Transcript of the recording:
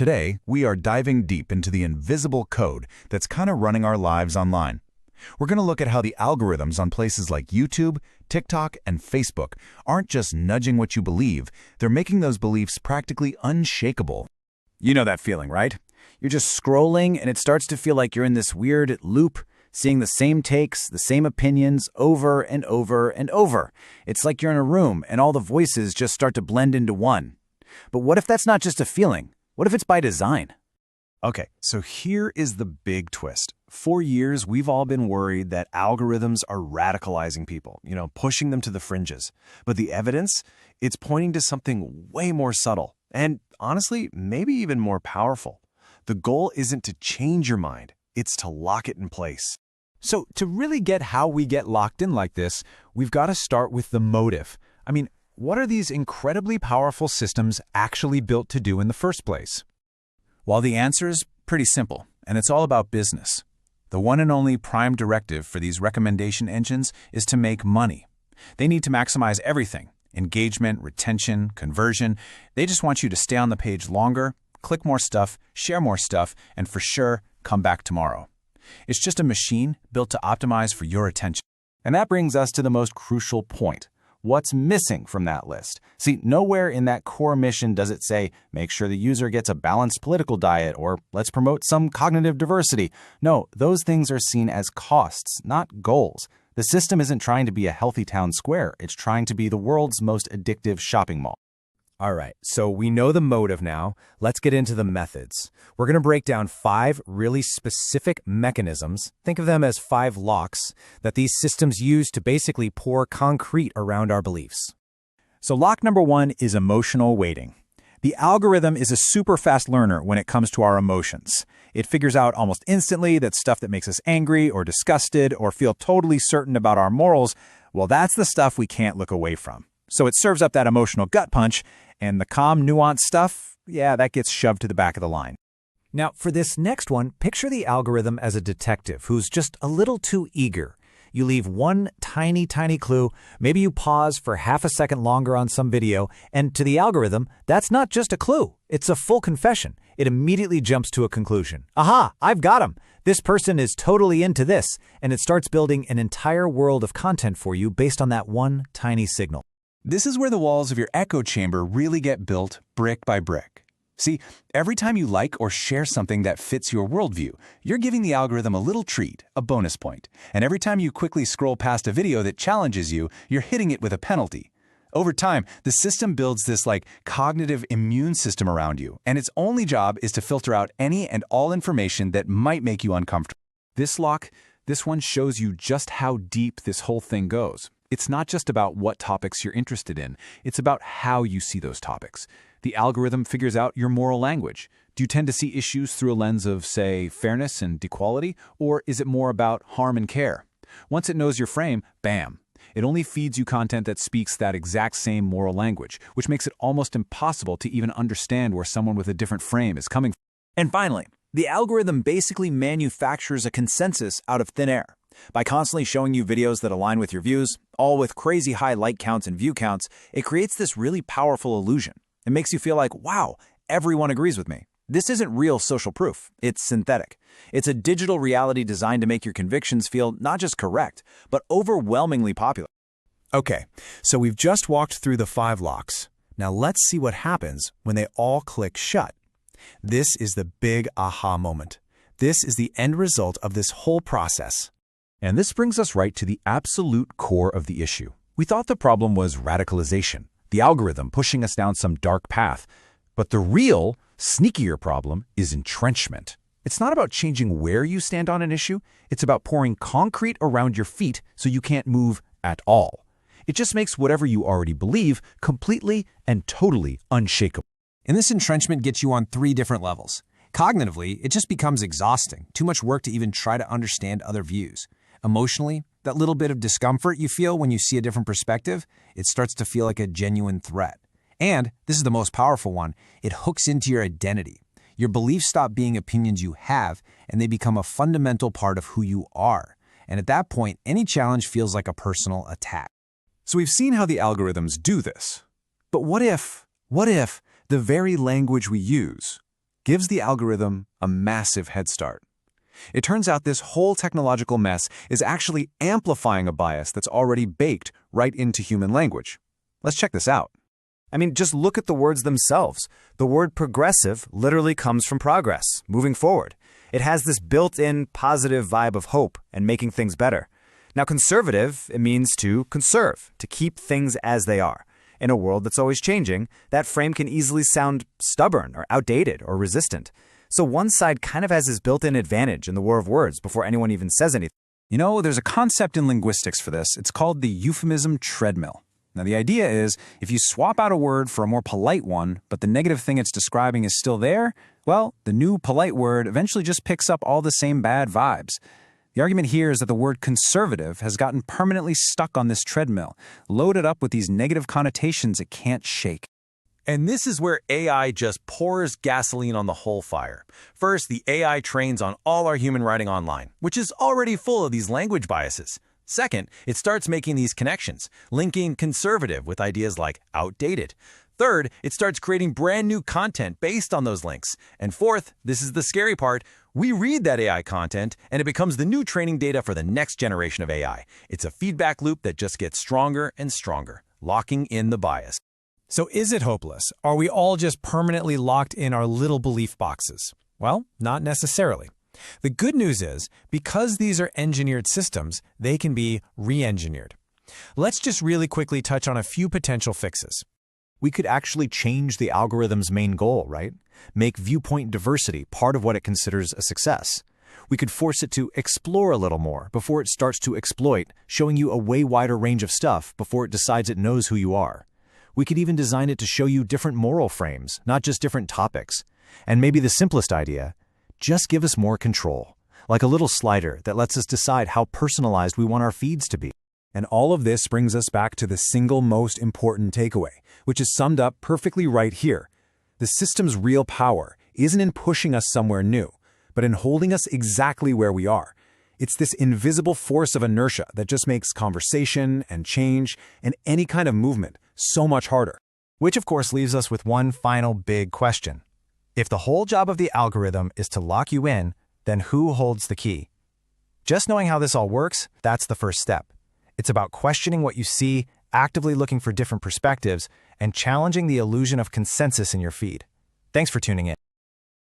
Today, we are diving deep into the invisible code that's kind of running our lives online. We're going to look at how the algorithms on places like YouTube, TikTok, and Facebook aren't just nudging what you believe, they're making those beliefs practically unshakable. You know that feeling, right? You're just scrolling and it starts to feel like you're in this weird loop, seeing the same takes, the same opinions over and over and over. It's like you're in a room and all the voices just start to blend into one. But what if that's not just a feeling? What if it's by design? Okay, so here is the big twist. For years, we've all been worried that algorithms are radicalizing people, pushing them to the fringes. But the evidence, it's pointing to something way more subtle and, honestly, maybe even more powerful. The goal isn't to change your mind, it's to lock it in place. So to really get how we get locked in like this, we've got to start with the motive. What are these incredibly powerful systems actually built to do in the first place? Well, the answer is pretty simple, and it's all about business. The one and only prime directive for these recommendation engines is to make money. They need to maximize everything: engagement, retention, conversion. They just want you to stay on the page longer, click more stuff, share more stuff, and for sure, come back tomorrow. It's just a machine built to optimize for your attention. And that brings us to the most crucial point. What's missing from that list? See, nowhere in that core mission does it say, make sure the user gets a balanced political diet, or let's promote some cognitive diversity. No, those things are seen as costs, not goals. The system isn't trying to be a healthy town square. It's trying to be the world's most addictive shopping mall. All right, so we know the motive now. Let's get into the methods. We're going to break down 5 really specific mechanisms. Think of them as 5 locks that these systems use to basically pour concrete around our beliefs. So lock number 1 is emotional weighting. The algorithm is a super fast learner when it comes to our emotions. It figures out almost instantly that stuff that makes us angry or disgusted or feel totally certain about our morals, well, that's the stuff we can't look away from. So it serves up that emotional gut punch, and the calm, nuanced stuff, that gets shoved to the back of the line. Now, for this next one, picture the algorithm as a detective who's just a little too eager. You leave one tiny, tiny clue, maybe you pause for half a second longer on some video, and to the algorithm, that's not just a clue, it's a full confession. It immediately jumps to a conclusion. Aha, I've got him. This person is totally into this, and it starts building an entire world of content for you based on that one tiny signal. This is where the walls of your echo chamber really get built brick by brick. See, every time you like or share something that fits your worldview, you're giving the algorithm a little treat, a bonus point. And every time you quickly scroll past a video that challenges you, you're hitting it with a penalty. Over time, the system builds this cognitive immune system around you, and its only job is to filter out any and all information that might make you uncomfortable. This one shows you just how deep this whole thing goes. It's not just about what topics you're interested in. It's about how you see those topics. The algorithm figures out your moral language. Do you tend to see issues through a lens of, say, fairness and equality, or is it more about harm and care? Once it knows your frame, bam, it only feeds you content that speaks that exact same moral language, which makes it almost impossible to even understand where someone with a different frame is coming from. And finally, the algorithm basically manufactures a consensus out of thin air. By constantly showing you videos that align with your views, all with crazy high like counts and view counts, it creates this really powerful illusion. It makes you feel like, wow, everyone agrees with me. This isn't real social proof. It's synthetic. It's a digital reality designed to make your convictions feel not just correct, but overwhelmingly popular. Okay, so we've just walked through the 5 locks. Now let's see what happens when they all click shut. This is the big aha moment. This is the end result of this whole process. And this brings us right to the absolute core of the issue. We thought the problem was radicalization, the algorithm pushing us down some dark path. But the real, sneakier problem is entrenchment. It's not about changing where you stand on an issue. It's about pouring concrete around your feet so you can't move at all. It just makes whatever you already believe completely and totally unshakable. And this entrenchment gets you on 3 different levels. Cognitively, it just becomes exhausting, too much work to even try to understand other views. Emotionally, that little bit of discomfort you feel when you see a different perspective, it starts to feel like a genuine threat. And, this is the most powerful one, it hooks into your identity. Your beliefs stop being opinions you have, and they become a fundamental part of who you are. And at that point, any challenge feels like a personal attack. So we've seen how the algorithms do this. But what if the very language we use, gives the algorithm a massive head start. It turns out this whole technological mess is actually amplifying a bias that's already baked right into human language. Let's check this out. I mean, just look at the words themselves. The word progressive literally comes from progress, moving forward. It has this built-in positive vibe of hope and making things better. Now, conservative, it means to conserve, to keep things as they are. In a world that's always changing, that frame can easily sound stubborn or outdated or resistant. So one side kind of has this built-in advantage in the war of words before anyone even says anything. You know, there's a concept in linguistics for this. It's called the euphemism treadmill. Now, the idea is if you swap out a word for a more polite one, but the negative thing it's describing is still there, well, the new polite word eventually just picks up all the same bad vibes. The argument here is that the word conservative has gotten permanently stuck on this treadmill, loaded up with these negative connotations it can't shake. And this is where AI just pours gasoline on the whole fire. First, the AI trains on all our human writing online, which is already full of these language biases. Second, it starts making these connections, linking conservative with ideas like outdated. Third, it starts creating brand new content based on those links. And fourth, this is the scary part, we read that AI content and it becomes the new training data for the next generation of AI. It's a feedback loop that just gets stronger and stronger, locking in the bias. So is it hopeless? Are we all just permanently locked in our little belief boxes? Well, not necessarily. The good news is, because these are engineered systems, they can be re-engineered. Let's just really quickly touch on a few potential fixes. We could actually change the algorithm's main goal, right? Make viewpoint diversity part of what it considers a success. We could force it to explore a little more before it starts to exploit, showing you a way wider range of stuff before it decides it knows who you are. We could even design it to show you different moral frames, not just different topics. And maybe the simplest idea, just give us more control, like a little slider that lets us decide how personalized we want our feeds to be. And all of this brings us back to the single most important takeaway, which is summed up perfectly right here. The system's real power isn't in pushing us somewhere new, but in holding us exactly where we are. It's this invisible force of inertia that just makes conversation and change and any kind of movement so much harder. Which of course leaves us with one final big question. If the whole job of the algorithm is to lock you in, then who holds the key? Just knowing how this all works, that's the first step. It's about questioning what you see, actively looking for different perspectives, and challenging the illusion of consensus in your feed. Thanks for tuning in.